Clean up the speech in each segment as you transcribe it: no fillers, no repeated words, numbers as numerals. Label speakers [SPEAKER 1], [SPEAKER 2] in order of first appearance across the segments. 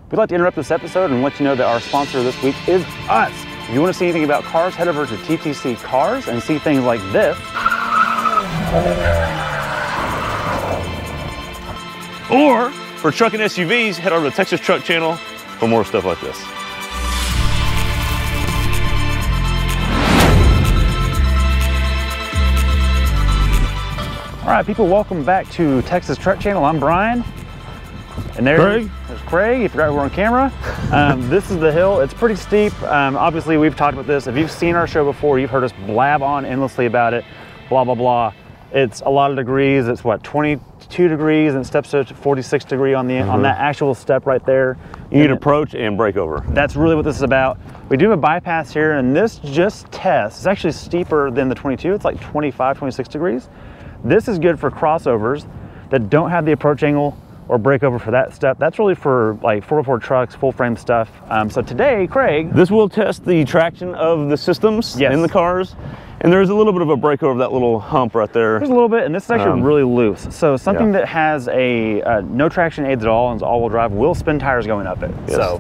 [SPEAKER 1] We'd like to interrupt this episode and let you know that our sponsor this week is us. If you want to see anything about cars, head over to TTC Cars and see things like this.
[SPEAKER 2] Or for truck and SUVs, head over to the Texas Truck Channel for more stuff like this.
[SPEAKER 1] All right, people, welcome back to Texas Truck Channel. I'm Brian. And there's Craig, if you're on camera. This is the hill. It's pretty steep. Obviously, we've talked about this. If you've seen our show before, you've heard us blab on endlessly about it, blah, blah, blah. It's a lot of degrees. It's what, 22 degrees, and it steps to 46 degree on the on that actual step right there.
[SPEAKER 2] You need approach and break over.
[SPEAKER 1] That's really what this is about. We do a bypass here, and this just tests. It's actually steeper than the 22. It's like 25, 26 degrees. This is good for crossovers that don't have the approach angle or break over for that step. That's really for like 4x4 trucks, full frame stuff. So today, Craig.
[SPEAKER 2] This will test the traction of the systems in the cars. And there's a little bit of a break over that little hump right there.
[SPEAKER 1] There's a little bit, and this is actually really loose. So something that has a no traction aids at all and is all-wheel drive will spin tires going up it. Yes. So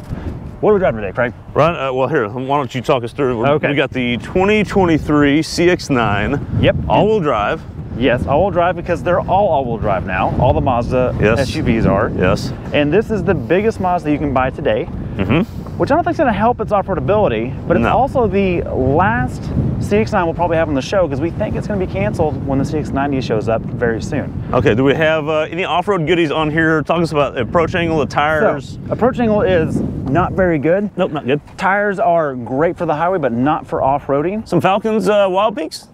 [SPEAKER 1] what are we driving today, Craig?
[SPEAKER 2] Right, well here, why don't you talk us through.
[SPEAKER 1] Okay.
[SPEAKER 2] We got the 2023 CX-9.
[SPEAKER 1] Yep.
[SPEAKER 2] All-wheel drive.
[SPEAKER 1] Yes, all-wheel drive, because they're all drive now. All the Mazda SUVs are.
[SPEAKER 2] Yes.
[SPEAKER 1] And this is the biggest Mazda you can buy today, which I don't think is going to help its off-roadability, but it's also the last CX-9 we'll probably have on the show, because we think it's going to be canceled when the CX-9 Is shows up very soon. Okay,
[SPEAKER 2] do we have any off-road goodies on here? Talk us about the approach angle, the tires.
[SPEAKER 1] So, approach angle is not very good.
[SPEAKER 2] Nope, not good.
[SPEAKER 1] Tires are great for the highway, but not for off-roading.
[SPEAKER 2] Some Falcons Wild Peaks?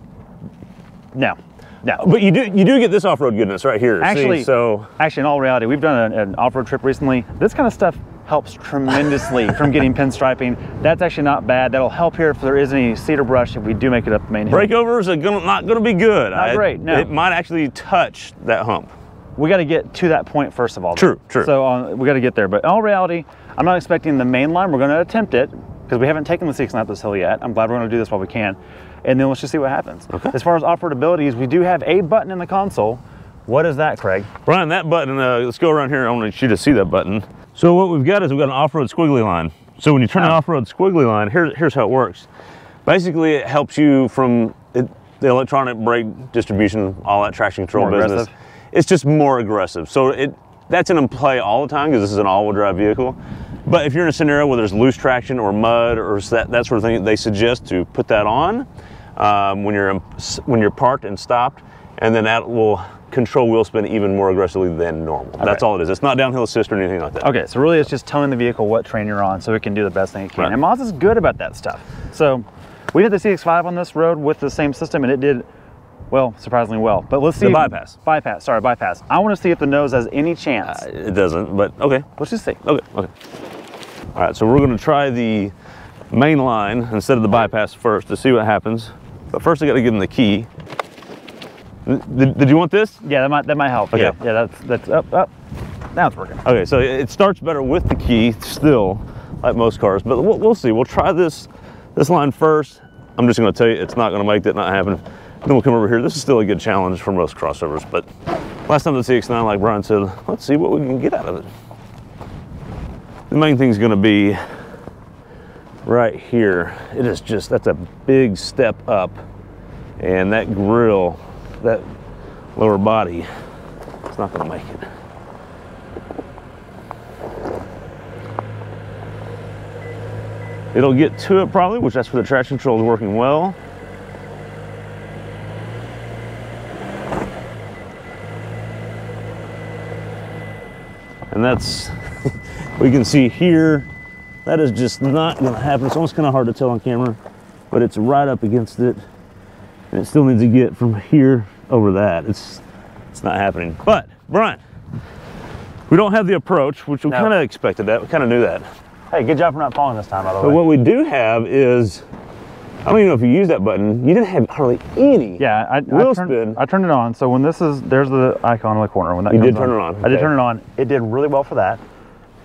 [SPEAKER 1] No. No.
[SPEAKER 2] But you do get this off-road goodness right here.
[SPEAKER 1] Actually, actually, in all reality, we've done an off-road trip recently. This kind of stuff helps tremendously from getting pinstriping. That's actually not bad. That'll help here if there is any cedar brush if we do make it up the main hill.
[SPEAKER 2] Breakovers are not going to be good.
[SPEAKER 1] Not great, no.
[SPEAKER 2] It might actually touch that hump.
[SPEAKER 1] We got to get to that point first of all.
[SPEAKER 2] True.
[SPEAKER 1] So we got to get there. But in all reality, I'm not expecting the main line. We're going to attempt it because we haven't taken the CX-9 up this hill yet. I'm glad we're going to do this while we can. And then let's just see what happens. Okay. As far as off-road abilities, we do have a button in the console. What is that, Craig?
[SPEAKER 2] Brian, that button, let's go around here. I want you to see that button. So what we've got is we've got an off-road squiggly line. So when you turn an off-road squiggly line, here's how it works. Basically, it helps you from the electronic brake distribution, all that traction control business. It's just more aggressive. So that's in play all the time because this is an all-wheel drive vehicle. But if you're in a scenario where there's loose traction or mud or that sort of thing, they suggest to put that on when you're parked and stopped, and then that will control wheel spin even more aggressively than normal. Okay. That's all it is. It's not downhill assist or anything like that.
[SPEAKER 1] Okay, so really it's just telling the vehicle what train you're on so it can do the best thing it can. Right. And Mazda's good about that stuff. So we did the CX-5 on this road with the same system, and it did, well, surprisingly well. But let's see.
[SPEAKER 2] The bypass.
[SPEAKER 1] Bypass. I want to see if the nose has any chance.
[SPEAKER 2] It doesn't, but okay.
[SPEAKER 1] Let's just see.
[SPEAKER 2] Okay. All right, so we're going to try the main line instead of the bypass first to see what happens. But first I got to give them the key. Did you want this?
[SPEAKER 1] Yeah, that might help.
[SPEAKER 2] Okay.
[SPEAKER 1] Yeah, that's up. Now it's working.
[SPEAKER 2] Okay, so it starts better with the key still, like most cars, but we'll see. We'll try this line first. I'm just going to tell you it's not going to make that not happen. Then we'll come over here. This is still a good challenge for most crossovers, but last time the CX-9, like Brian said, let's see what we can get out of it. The main thing is going to be right here. It is just, that's a big step up, and that grill, that lower body, it's not going to make it. It'll get to it probably, which that's where the traction control is working well. And that's, we can see here, that is just not going to happen. It's almost kind of hard to tell on camera, but it's right up against it. And it still needs to get from here over that. It's not happening. But, Brian, we don't have the approach, which we kind of expected that. We kind of knew that.
[SPEAKER 1] Hey, good job for not falling this time, by the way.
[SPEAKER 2] But what we do have is, I don't even know if you use that button. You didn't have hardly any wheel spin.
[SPEAKER 1] I turned it on. So when this is, there's the icon in the corner. When that
[SPEAKER 2] you did turn it on.
[SPEAKER 1] I did turn it on. It did really well for that.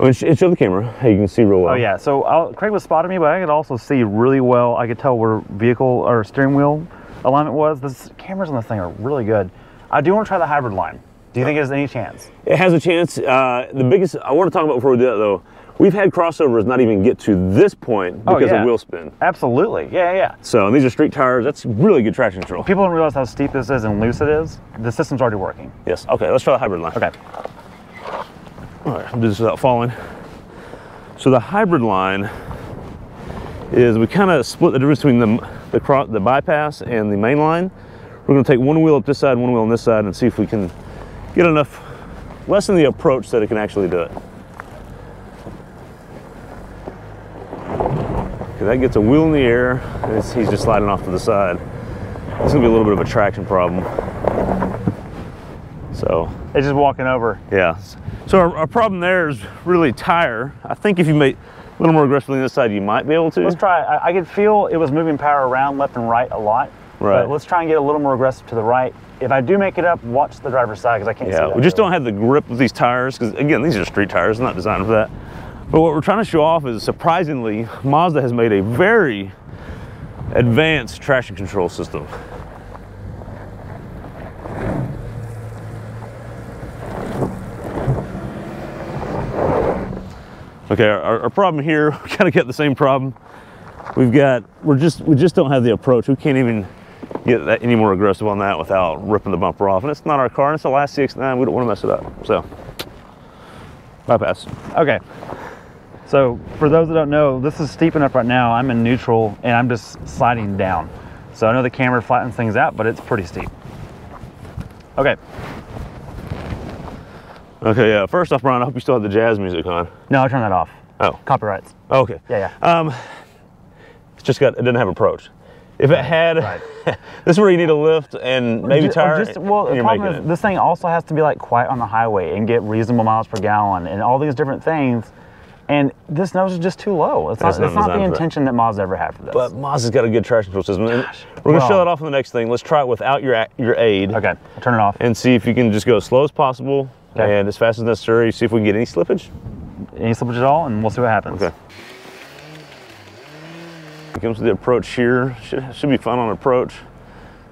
[SPEAKER 2] It showed the camera. Hey, you can see real well.
[SPEAKER 1] Oh yeah. So Craig was spotting me, but I could also see really well. I could tell where vehicle or steering wheel alignment was. The cameras on this thing are really good. I do want to try the hybrid line. Do you think it has any chance?
[SPEAKER 2] It has a chance. The biggest I want to talk about before we do that though, We've had crossovers not even get to this point because of wheel spin.
[SPEAKER 1] Absolutely, yeah.
[SPEAKER 2] So and these are street tires. That's really good traction control.
[SPEAKER 1] People don't realize how steep this is and loose it is. The system's already working.
[SPEAKER 2] Yes, okay, let's try the hybrid line.
[SPEAKER 1] Okay.
[SPEAKER 2] All right, I'll do this without falling. So the hybrid line is we kind of split the difference between the bypass and the main line. We're going to take one wheel up this side, one wheel on this side, and see if we can get enough, lessen the approach that it can actually do it. Okay, that gets a wheel in the air, and he's just sliding off to the side. It's going to be a little bit of a traction problem. So
[SPEAKER 1] it's just walking over.
[SPEAKER 2] Yeah. So our problem there is really tire. I think if you make a little more aggressively on this side, you might be able to.
[SPEAKER 1] Let's try. I could feel it was moving power around left and right a lot.
[SPEAKER 2] Right.
[SPEAKER 1] But let's try and get a little more aggressive to the right. If I do make it up, watch the driver's side because I can't see that.
[SPEAKER 2] We just don't have the grip with these tires because, again, these are street tires, not designed for that. But what we're trying to show off is, surprisingly, Mazda has made a very advanced traction control system. Okay, our problem here, we kind of got the same problem. We just don't have the approach. We can't even get that any more aggressive on that without ripping the bumper off. And it's not our car, and it's the last CX-9. We don't want to mess it up. So, bypass.
[SPEAKER 1] Okay. So for those that don't know, this is steep enough right now. I'm in neutral and I'm just sliding down. So I know the camera flattens things out, but it's pretty steep. Okay.
[SPEAKER 2] Okay, yeah. First off, Brian, I hope you still have the jazz music on.
[SPEAKER 1] No, I turned that off.
[SPEAKER 2] Oh.
[SPEAKER 1] Copyrights.
[SPEAKER 2] Okay.
[SPEAKER 1] Yeah.
[SPEAKER 2] It's just it didn't have approach. If it had, this is where you need a lift and maybe tire.
[SPEAKER 1] Well, the problem is this thing also has to be like quiet on the highway and get reasonable miles per gallon and all these different things. And this nose is just too low. It's not the intention that Mazda ever had for this.
[SPEAKER 2] But Mazda's got a good traction control system. We're going to show that off in the next thing. Let's try it without your aid.
[SPEAKER 1] Okay, I'll turn it off.
[SPEAKER 2] And see if you can just go as slow as possible and as fast as necessary. See if we can get any slippage.
[SPEAKER 1] Any slippage at all, and we'll see what happens.
[SPEAKER 2] Okay. It comes to the approach here. Should be fun on approach.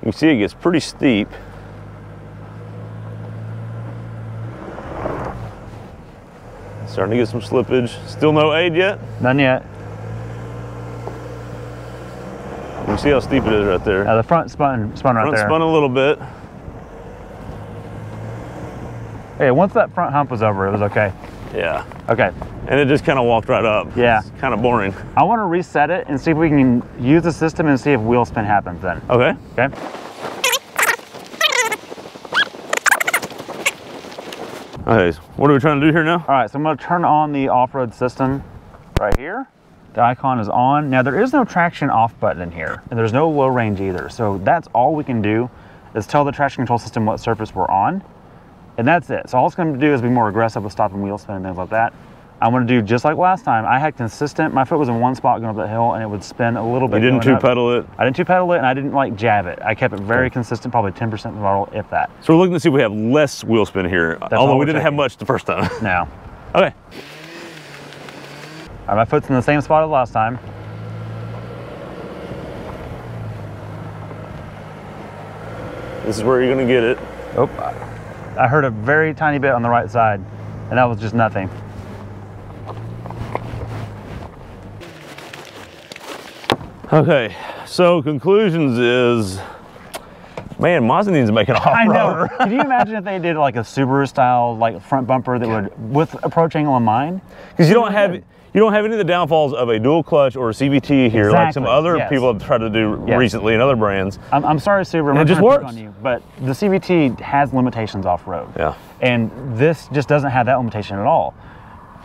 [SPEAKER 2] You can see it gets pretty steep. Starting to get some slippage. Still no aid yet?
[SPEAKER 1] None yet.
[SPEAKER 2] You can see how steep it is right there.
[SPEAKER 1] The front spun right there.
[SPEAKER 2] Front spun a little bit.
[SPEAKER 1] Hey, once that front hump was over, it was okay.
[SPEAKER 2] Yeah.
[SPEAKER 1] Okay.
[SPEAKER 2] And it just kind of walked right up.
[SPEAKER 1] Yeah.
[SPEAKER 2] It's kind of boring.
[SPEAKER 1] I want to reset it and see if we can use the system and see if wheel spin happens then.
[SPEAKER 2] Okay.
[SPEAKER 1] Okay.
[SPEAKER 2] Okay, what are we trying to do here now?
[SPEAKER 1] All right, so I'm going to turn on the off-road system right here. The icon is on. Now there is no traction off button in here, and there's no low range either. So that's all we can do is tell the traction control system what surface we're on, and that's it. So all it's going to do is be more aggressive with stopping wheel spin and things like that. I want to do just like last time. I had consistent, my foot was in one spot going up the hill and it would spin a little bit.
[SPEAKER 2] You didn't two-pedal it?
[SPEAKER 1] I didn't two-pedal it and I didn't like jab it. I kept it very consistent, probably 10% throttle, if that.
[SPEAKER 2] So we're looking to see if we have less wheel spin here, although we didn't have much the first time.
[SPEAKER 1] No.
[SPEAKER 2] Okay.
[SPEAKER 1] All right, my foot's in the same spot as last time.
[SPEAKER 2] This is where you're gonna get it.
[SPEAKER 1] Oh, I heard a very tiny bit on the right side and that was just nothing.
[SPEAKER 2] Okay, so conclusions is, man, Mazda needs to make an off-roader.
[SPEAKER 1] I know. Can you imagine if they did like a Subaru style like front bumper that would, with approach angle in mind?
[SPEAKER 2] Because you don't have any of the downfalls of a dual clutch or a CVT here, like some other people have tried to do recently in other brands.
[SPEAKER 1] I'm sorry, Subaru,
[SPEAKER 2] it just works
[SPEAKER 1] on you, but the CVT has limitations off-road.
[SPEAKER 2] Yeah.
[SPEAKER 1] And this just doesn't have that limitation at all.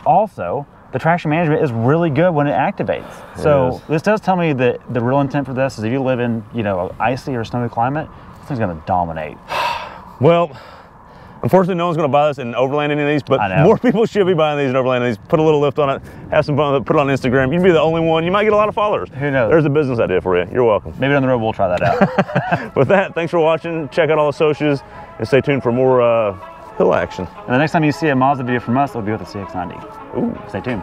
[SPEAKER 1] Also, the traction management is really good when it activates. So this does tell me that the real intent for this is if you live in, you know, an icy or snowy climate, this thing's gonna dominate.
[SPEAKER 2] Well, unfortunately, no one's gonna buy this and overland any of these, but more people should be buying these and overlanding these. Put a little lift on it, have some fun with it, put it on Instagram. You'd be the only one. You might get a lot of followers.
[SPEAKER 1] Who knows?
[SPEAKER 2] There's a business idea for you. You're welcome.
[SPEAKER 1] Maybe down the road we'll try that out.
[SPEAKER 2] With that, thanks for watching. Check out all the socials and stay tuned for more hill action.
[SPEAKER 1] And the next time you see a Mazda video from us, it'll be with the CX-9 Is.
[SPEAKER 2] Ooh.
[SPEAKER 1] Stay tuned.